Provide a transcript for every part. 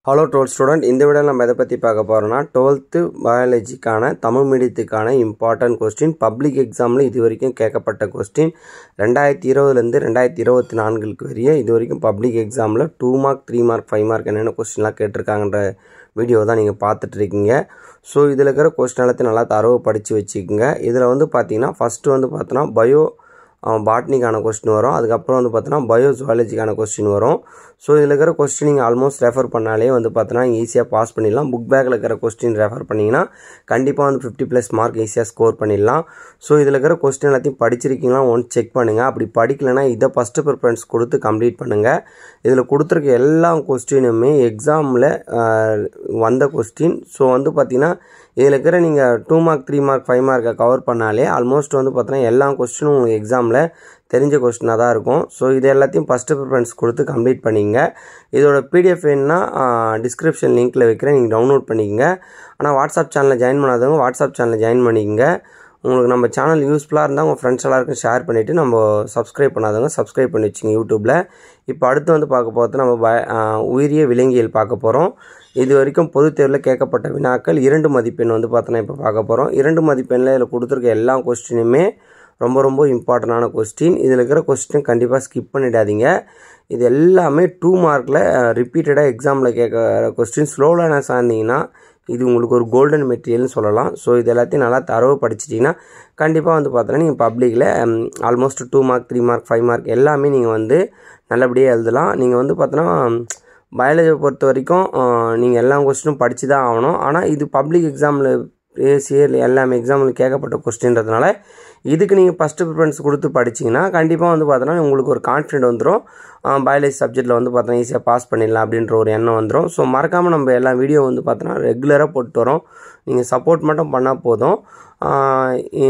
Hello 12th student, இந்த வீடியோவில் நம்ம எதை பற்றி பார்க்க போகிறோம்னா 12th பயாலஜிக்கான தமிழ் மீடியத்துக்கான இம்பார்ட்டன்ட் கொஸ்டின். பப்ளிக் எக்ஸாமில் இது வரைக்கும் கேட்கப்பட்ட கொஸ்டின் 2020லேருந்து 2024 வரையும் இது வரைக்கும் பப்ளிக் எக்ஸாமில் 2 மார்க் 3 மார்க் 5 மார்க் என்னென்ன கொஸ்டின்லாம் கேட்டிருக்காங்கன்ற வீடியோ தான் நீங்கள் பார்த்துட்ருக்கீங்க. ஸோ இதில் இருக்கிற கொஸ்டின் எல்லாத்தையும் நல்லா தரவு படித்து வச்சுக்கோங்க. இதில் வந்து பார்த்தீங்கன்னா ஃபஸ்ட்டு வந்து பார்த்தோன்னா பாட்னிக்கான கொஸ்டின் வரும். அதுக்கப்புறம் வந்து பார்த்தோன்னா பயோசுவாலஜிக்கான கொஸ்டின் வரும். ஸோ இதில் இருக்கிற கொஸ்டின் நீங்கள் ஆல்மோஸ்ட் ரெஃபர் பண்ணாலே வந்து பார்த்தோன்னா ஈஸியாக பாஸ் பண்ணிடலாம். புக் பேக்கில் இருக்கிற கொஸ்டின் ரெஃபர் பண்ணிங்கன்னா கண்டிப்பாக வந்து 50+ மார்க் ஈஸியாக ஸ்கோர் பண்ணிடலாம். ஸோ இதில் இருக்கிற கொஸ்டின் எல்லாத்தையும் படிச்சிருக்கீங்களா ஒன்ஸ் செக் பண்ணுங்கள். அப்படி படிக்கலைன்னா இதை ஃபஸ்ட்டு ப்ரிஃபரன்ஸ் கொடுத்து கம்ப்ளீட் பண்ணுங்கள். இதில் கொடுத்துருக்க எல்லா கொஸ்டினுமே எக்ஸாமில் வந்த கொஸ்டின். ஸோ வந்து பார்த்தீங்கன்னா இதில் இருக்கிற நீங்கள் 2 மார்க் 3 மார்க் 5 மார்க்கை கவர் பண்ணாலே ஆல்மோஸ்ட் வந்து பார்த்தீங்கன்னா எல்லா கொஸ்டினும் உங்களுக்கு எக்ஸாமில் தெரிஞ்ச கொஸ்டினாக தான் இருக்கும். ஸோ இது எல்லாத்தையும் ஃபஸ்ட்டு ப்ரிஃபரன்ஸ் கொடுத்து கம்ப்ளீட் பண்ணிங்க. இதோட பிடிஎஃப் வேணுன்னா டிஸ்கிரிப்ஷன் லிங்க்கில் வைக்கிறேன், நீங்கள் டவுன்லோட் பண்ணிக்கங்க. ஆனால் வாட்ஸ்அப் சேனலில் ஜாயின் பண்ணாதவங்க வாட்ஸ்அப் சேனலில் ஜாயின் பண்ணிக்கங்க. உங்களுக்கு நம்ம சேனல் யூஸ்ஃபுல்லாக இருந்தால் உங்கள் ஃப்ரெண்ட்ஸ் எல்லாருக்கும் ஷேர் பண்ணிவிட்டு நம்ம சப்ஸ்கிரைப் பண்ணாதவங்க சப்ஸ்கிரைப் பண்ணி வச்சுங்க யூடியூப்பில். இப்போ அடுத்து வந்து பார்க்க போகிறது நம்ம உயிரிய விலங்கியல் பார்க்க போகிறோம். இது வரைக்கும் பொதுத் தேர்வில் கேட்கப்பட்ட வினாக்கள் 2 மதிப்பெண் வந்து பார்த்தோன்னா இப்போ பார்க்க போகிறோம். 2 மதிப்பெண்ணில் இதில் கொடுத்துருக்க எல்லா கொஸ்டினுமே ரொம்ப இம்பார்ட்டண்டான கொஸ்டின். இதில் இருக்கிற கொஸ்டின் கண்டிப்பாக ஸ்கிப் பண்ணிடாதீங்க. இது எல்லாமே 2 மார்க்கில் ரிப்பீட்டடாக எக்ஸாமில் கேட்குற கொஸ்டின். ஸ்லோ லேர்னர்ஸாக இருந்தீங்கன்னா இது உங்களுக்கு ஒரு கோல்டன் மெட்டீரியல்னு சொல்லலாம். ஸோ இது எல்லாத்தையும் நல்லா தரவு படிச்சிட்டிங்கன்னா கண்டிப்பாக வந்து பார்த்தோன்னா நீங்கள் பப்ளிக்கில் ஆல்மோஸ்ட் 2 மார்க் 3 மார்க் 5 மார்க் எல்லாமே நீங்கள் வந்து நல்லபடியாக எழுதலாம். நீங்கள் வந்து பார்த்தோன்னா பயாலஜியை பொறுத்த வரைக்கும் நீங்கள் எல்லா கொஸ்டினும் படித்து தான் ஆகணும். ஆனால் இது பப்ளிக் எக்ஸாமில் சிஎல் எல்லாமே எக்ஸாமில் கேட்கப்பட்ட கொஸ்டின்றதுனால இதுக்கு நீங்கள் ஃபஸ்ட்டு ப்ரிஃபரன்ஸ் கொடுத்து படிச்சிங்கன்னா கண்டிப்பாக வந்து பார்த்தோன்னா உங்களுக்கு ஒரு கான்ஃபிடென்ட் வந்துடும். பயாலஜி சப்ஜெக்ட்டில் வந்து பார்த்தோன்னா ஈஸியாக பாஸ் பண்ணிடலாம் அப்படின்ற ஒரு எண்ணம் வந்துடும். ஸோ மறக்காமல் நம்ம எல்லா வீடியோ வந்து பார்த்தோன்னா ரெகுலராக போட்டு வரோம். நீங்கள் சப்போர்ட் மட்டும் பண்ணால் போதும்.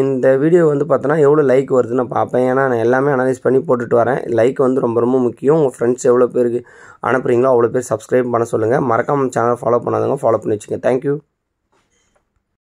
இந்த வீடியோ வந்து பார்த்தோன்னா எவ்வளோ லைக் வருதுன்னு நான் பார்ப்பேன். ஏன்னா நான் எல்லாமே அனலைஸ் பண்ணி போட்டுட்டு வரேன். லைக் வந்து ரொம்ப முக்கியம். உங்கள் ஃப்ரெண்ட்ஸ் எவ்வளோ பேருக்கு அனுப்புகிறீங்களோ அவ்வளோ பேர் சப்ஸ்கிரைப் பண்ண சொல்லுங்கள். மறக்காமல் சேனல் ஃபாலோ பண்ணாதவங்க ஃபாலோ பண்ணி வச்சுங்க. தேங்க்யூ.